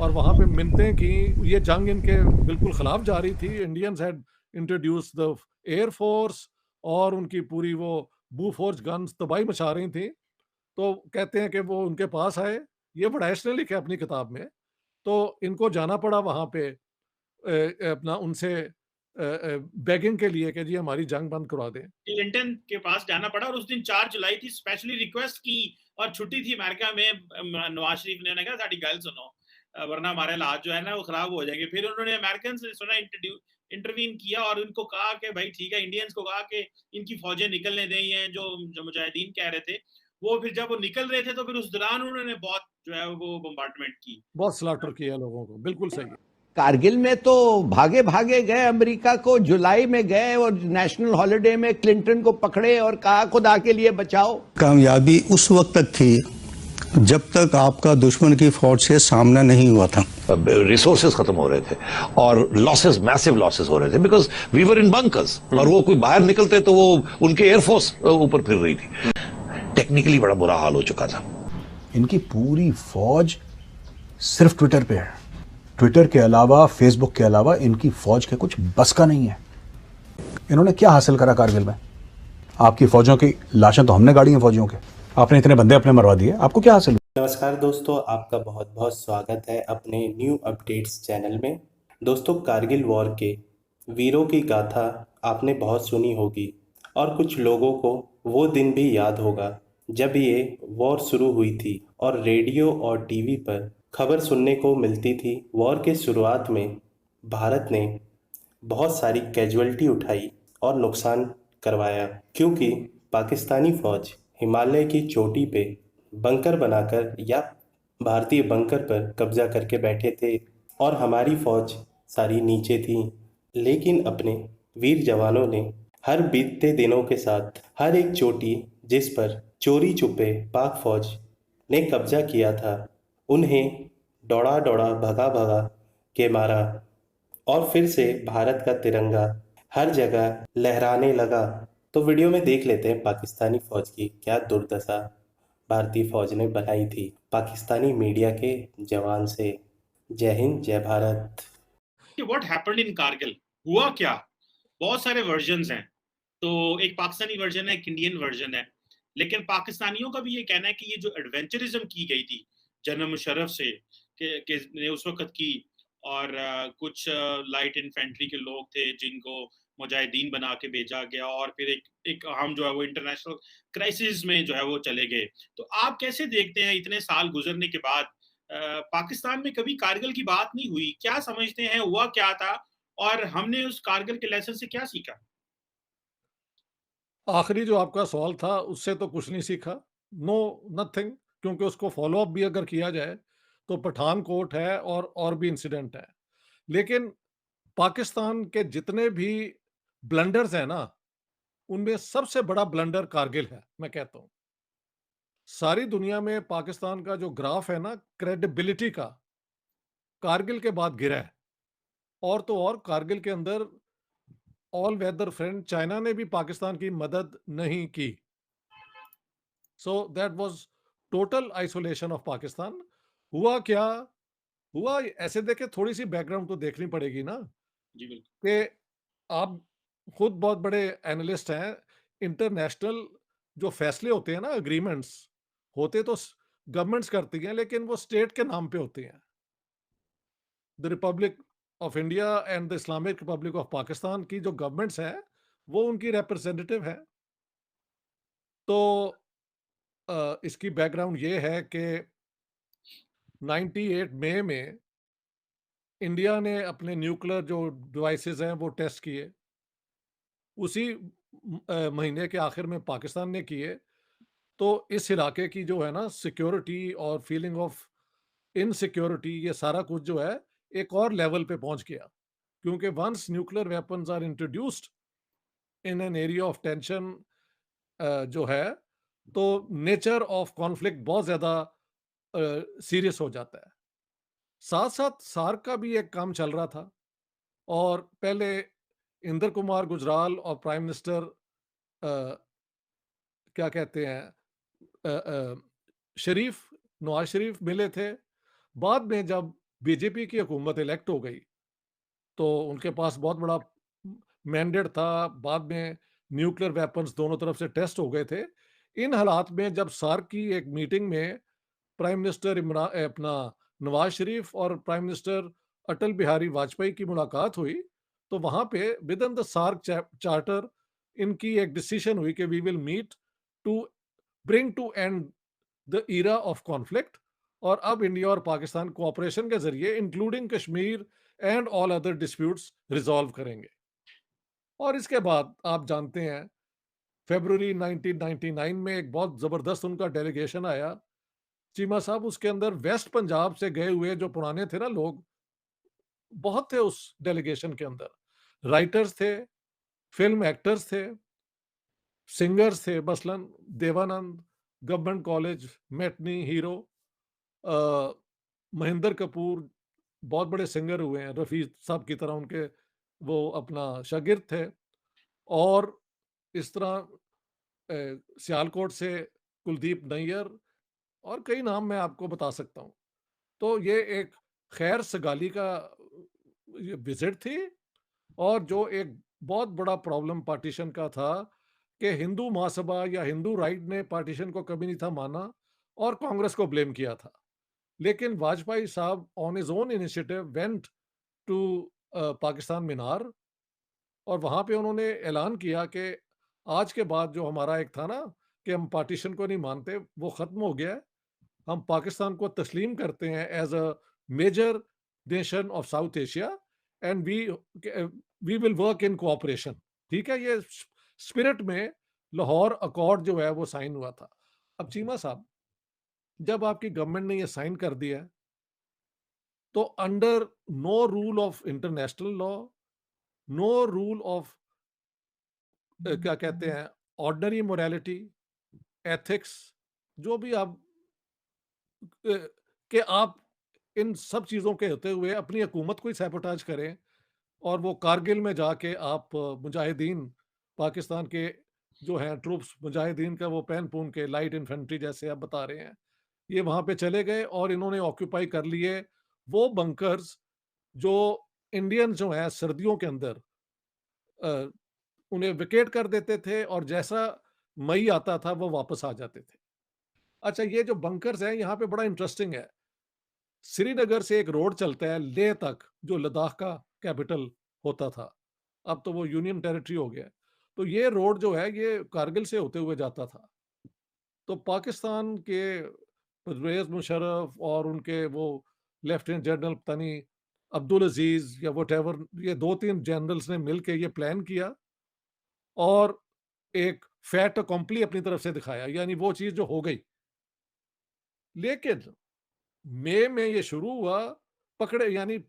और वहाँ पे मिन्नतें की। ये जंग इनके बिल्कुल खिलाफ जा रही थी। Indians had introduce the air force और उनकी पूरी वो बूफोर्स गन्स तबाही मचा रही थी। तो कहते हैं कि वो उनके पास आए, ये बड़ा ऐशने लिखा है अपनी किताब में। तो इनको जाना पड़ा वहाँ पे अपना उनसे बेगिंग के लिए कि जी हमारी जंग बंद करवा दें। क्लिंटन के पास जाना पड़ा और उस दिन 4 जुलाई थी, स्पेशली रिक्वेस्ट की और छुट्टी थी अमेरिका में। नवाज शरीफ ने कहा साड़ी गल सुनो, वरना हमारे हालात जो है ना वो खराब हो जाएंगे। फिर उन्होंने अमेरिकन से सुना, इंटरवीन किया और उनको कहा कि भाई ठीक है, इंडियंस को कहा कि इनकी फौजें निकलने दें, हैं जो मुजाहिदीन कह रहे थे। वो फिर जब वो निकल रहे थे तो फिर उस दौरान उन्होंने बहुत जो है वो बम्बार्डमेंट की, बहुत स्लॉटर किया लोगों को। बिल्कुल सही है। कारगिल में तो भागे भागे गए अमेरिका को, जुलाई में गए और नेशनल हॉलिडे में क्लिंटन को पकड़े और कहा खुदा के लिए बचाओ। कामयाबी उस वक्त तक थी जब तक आपका दुश्मन की फौज से सामना नहीं हुआ था। रिसोर्सेज खत्म हो रहे थे और लॉसेस, मैसिव लॉसेस हो रहे थे, because we were in bunkers. और वो कोई बाहर निकलते तो वो उनके एयरफोर्स ऊपर फिर रही थी। टेक्निकली बड़ा बुरा हाल हो चुका था। इनकी पूरी फौज सिर्फ ट्विटर पे है। ट्विटर के अलावा, फेसबुक के अलावा इनकी फौज के कुछ बस का नहीं है। इन्होंने क्या हासिल करा कारगिल में? आपकी फौजों की लाशें तो हमने गाड़ी हैं फौजियों के, आपने इतने बंदे अपने मरवा दिए, आपको क्या हासिल? नमस्कार दोस्तों, आपका बहुत बहुत स्वागत है अपने न्यू अपडेट्स चैनल में। दोस्तों, कारगिल वॉर के वीरों की गाथा आपने बहुत सुनी होगी और कुछ लोगों को वो दिन भी याद होगा जब ये वॉर शुरू हुई थी और रेडियो और टीवी पर खबर सुनने को मिलती थी। वॉर के शुरुआत में भारत ने बहुत सारी कैजुअल्टी उठाई और नुकसान करवाया, क्योंकि पाकिस्तानी फौज हिमालय की चोटी पे बंकर बनाकर या भारतीय बंकर पर कब्जा करके बैठे थे और हमारी फौज सारी नीचे थी। लेकिन अपने वीर जवानों ने हर बीतते दिनों के साथ हर एक चोटी जिस पर चोरी छुपे पाक फौज ने कब्जा किया था, उन्हें दौड़ा दौड़ा भगा भगा के मारा और फिर से भारत का तिरंगा हर जगह लहराने लगा। तो वीडियो में देख लेते हैं पाकिस्तानी फौज की क्या दुर्दशा भारतीय फौज ने बनाई थी पाकिस्तानी मीडिया के जवान से। जय हिंद, जय Bharat. What happened in Kargil, हुआ क्या? बहुत सारे वर्जन्स हैं। तो एक पाकिस्तानी वर्जन है, एक इंडियन वर्जन है। लेकिन पाकिस्तानियों का भी ये कहना है कि ये जो एडवेंचरिज्म की गई थी जनरल मुशर्रफ से कि ने उस वक्त की, और कुछ लाइट इन्फेंट्री के लोग थे जिनको मुजाहिदीन बना के भेजा गया, और फिर एक हम जो है वो इंटरनेशनल क्राइसिस में जो है वो चले गए। तो आप कैसे देखते हैं इतने साल गुजरने के बाद पाकिस्तान में कभी कारगिल की बात नहीं हुई? क्या समझते हैं हुआ क्या था और हमने उस कारगिल के लेसन से क्या सीखा? आखिरी जो आपका सवाल था उससे तो कुछ नहीं सीखा। No, nothing. क्योंकि उसको फॉलो अप भी अगर किया जाए तो पठानकोट है और भी इंसिडेंट है। लेकिन पाकिस्तान के जितने भी ब्लंडर्स हैं ना, उनमें सबसे बड़ा ब्लंडर कारगिल है, मैं कहता हूं। सारी दुनिया में पाकिस्तान का जो ग्राफ है ना क्रेडिबिलिटी का, कारगिल के बाद गिरा है। और तो और कारगिल के अंदर ऑल वेदर फ्रेंड चाइना ने भी पाकिस्तान की मदद नहीं की। So that was total isolation of Pakistan. हुआ क्या हुआ, ऐसे देखे थोड़ी सी बैकग्राउंड तो देखनी पड़ेगी ना, जी बिल्कुल। कि आप खुद बहुत बड़े एनालिस्ट हैं। इंटरनेशनल जो फैसले होते हैं ना, एग्रीमेंट्स होते तो गवर्नमेंट्स करती हैं, लेकिन वो स्टेट के नाम पे होते हैं। The Republic of India and the Islamic Republic of Pakistan की जो गवर्नमेंट्स हैं वो उनकी रिप्रेजेंटेटिव है। तो इसकी बैकग्राउंड ये है कि 98 मई में इंडिया ने अपने न्यूक्लियर जो डिवाइसेस हैं वो टेस्ट किए। उसी महीने के आखिर में पाकिस्तान ने किए। तो इस इलाके की जो है ना सिक्योरिटी और फीलिंग ऑफ इनसिक्योरिटी, ये सारा कुछ जो है एक और लेवल पे पहुंच गया। क्योंकि once nuclear weapons are introduced in an area of tension जो है, तो नेचर ऑफ कॉन्फ्लिक्ट बहुत ज्यादा सीरियस हो जाता है। साथ साथ सार्क का भी एक काम चल रहा था। और पहले इंद्र कुमार गुजराल और प्राइम मिनिस्टर क्या कहते हैं शरीफ, नवाज शरीफ मिले थे। बाद में जब बीजेपी की हुकूमत इलेक्ट हो गई तो उनके पास बहुत बड़ा मैंडेट था। बाद में न्यूक्लियर वेपन्स दोनों तरफ से टेस्ट हो गए थे। इन हालात में जब सार्क की एक मीटिंग में प्राइम मिनिस्टर अपना नवाज शरीफ और प्राइम मिनिस्टर अटल बिहारी वाजपेयी की मुलाकात हुई तो वहां पे with in the SAARC charter इनकी एक डिसीजन हुई कि we will meet to bring to end the era of conflict. और अब इंडिया और पाकिस्तान कोऑपरेशन के जरिए including Kashmir and all other disputes resolve करेंगे। और इसके बाद आप जानते हैं फरवरी 1999 में एक बहुत जबरदस्त उनका डेलीगेशन आया चीमा साहब। उसके अंदर वेस्ट पंजाब से गए हुए जो पुराने थे ना लोग, बहुत थे उस डेलीगेशन के अंदर। राइटर्स थे, फिल्म एक्टर्स थे, सिंगर्स थे, मसलन Dev Anand, government college, matinee hero, Mahendra Kapoor, बहुत बड़े सिंगर हुए हैं, रफ़ी साहब की तरह उनके वो अपना शागिर्द थे। और इस तरह सियालकोट से कुलदीप नैयर और कई नाम मैं आपको बता सकता हूँ। तो ये एक खैर सगाली का विजिट थी और जो एक बहुत बड़ा प्रॉब्लम पार्टीशन का था कि हिंदू महासभा या हिंदू राइट ने पार्टीशन को कभी नहीं था माना और कांग्रेस को ब्लेम किया था। लेकिन वाजपेयी साहब on his own initiative went to Pakistan Minar और वहां पे उन्होंने ऐलान किया कि आज के बाद जो हमारा एक था ना कि हम पार्टीशन को नहीं मानते, वो खत्म हो गया है। हम पाकिस्तान को तस्लीम करते हैं as a major nation of South Asia and we will work in cooperation. ठीक है, ये स्पिरिट में लाहौर अकॉर्ड जो है वो साइन हुआ था। अब चीमा साहब, जब आपकी गवर्नमेंट ने ये साइन कर दिया है तो under no rule of international law, no rule of क्या कहते हैं ऑर्डिनरी मोरालिटी, एथिक्स, जो भी आप कि आप इन सब चीज़ों के होते हुए अपनी हुकूमत को ही सैबोटाज करें और वो कारगिल में जाके आप मुजाहिदीन पाकिस्तान के जो हैं ट्रूप्स, मुजाहिदीन का वो पहन पून के लाइट इन्फेंट्री जैसे आप बता रहे हैं, ये वहाँ पे चले गए और इन्होंने ऑक्यूपाई कर लिए वो बंकर्स जो इंडियन जो हैं सर्दियों के अंदर उन्हें विकेट कर देते थे और जैसा मई आता था वो वापस आ जाते थे। अच्छा, ये जो बंकर्स हैं यहाँ पे बड़ा इंटरेस्टिंग है। श्रीनगर से एक रोड चलता है लेह तक जो लद्दाख का कैपिटल होता था, अब तो वो यूनियन टेरिटरी हो गया। तो ये रोड जो है ये कारगिल से होते हुए जाता था। तो पाकिस्तान के परवेज मुशर्रफ और उनके वो लेफ्टिनेंट जनरल पता नहीं अब्दुल अजीज या वट, ये 2-3 जनरल्स ने मिलकर ये प्लान किया और एक फैट अकॉम्पली अपनी तरफ से दिखाया, यानी वो चीज जो हो गई। लेकिन मई में ये शुरू हुआ, पकड़े यानी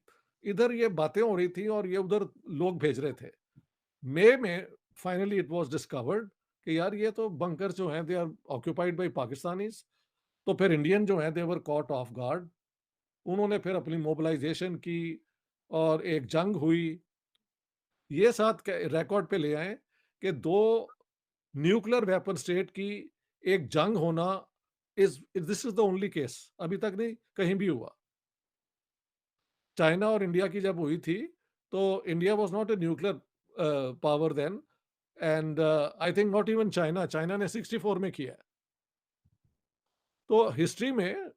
इधर ये बातें हो रही थी और ये उधर लोग भेज रहे थे। मई में फाइनली इट वाज डिस्कवर्ड कि यार ये तो बंकर जो हैं they are occupied by Pakistanis. तो फिर इंडियन जो हैं they were caught off guard. उन्होंने फिर अपनी मोबिलाइजेशन की और एक जंग हुई। ये साथ रिकॉर्ड पे ले आए कि 2 न्यूक्लियर वेपन स्टेट की एक जंग होना this is the only case, अभी तक नहीं कहीं भी हुआ। चाइना और इंडिया की जब हुई थी तो India was not a nuclear power then and I think not even China ने 64 में किया है। तो हिस्ट्री में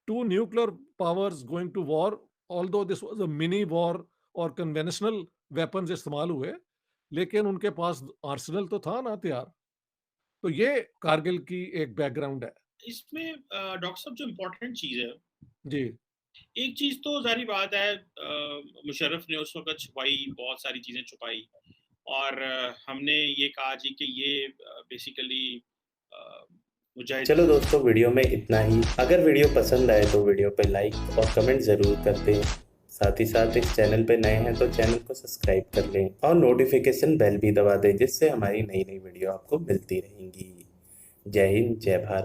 2 nuclear powers going to war, although this was a mini war और कन्वेंशनल वेपन्स इस्तेमाल हुए, लेकिन उनके पास आर्सेनल तो था ना हथियार। तो ये कारगिल की एक बैकग्राउंड है। इसमें डॉक्टर साहब जो इम्पोर्टेंट चीज है जी, एक चीज तो जारी बात है, मुशर्रफ ने उस वक्त छुपाई, बहुत सारी चीजें छुपाई और हमने ये कहा जी कि ये बेसिकली चलो दोस्तों, वीडियो में इतना ही। अगर वीडियो पसंद आए तो वीडियो पे लाइक और कमेंट ज़रूर कर दें। साथ ही साथ इस चैनल पे नए हैं तो चैनल को सब्सक्राइब कर लें और नोटिफिकेशन बेल भी दबा दें, जिससे हमारी नई नई वीडियो आपको मिलती रहेंगी। जय हिंद, जय भारत।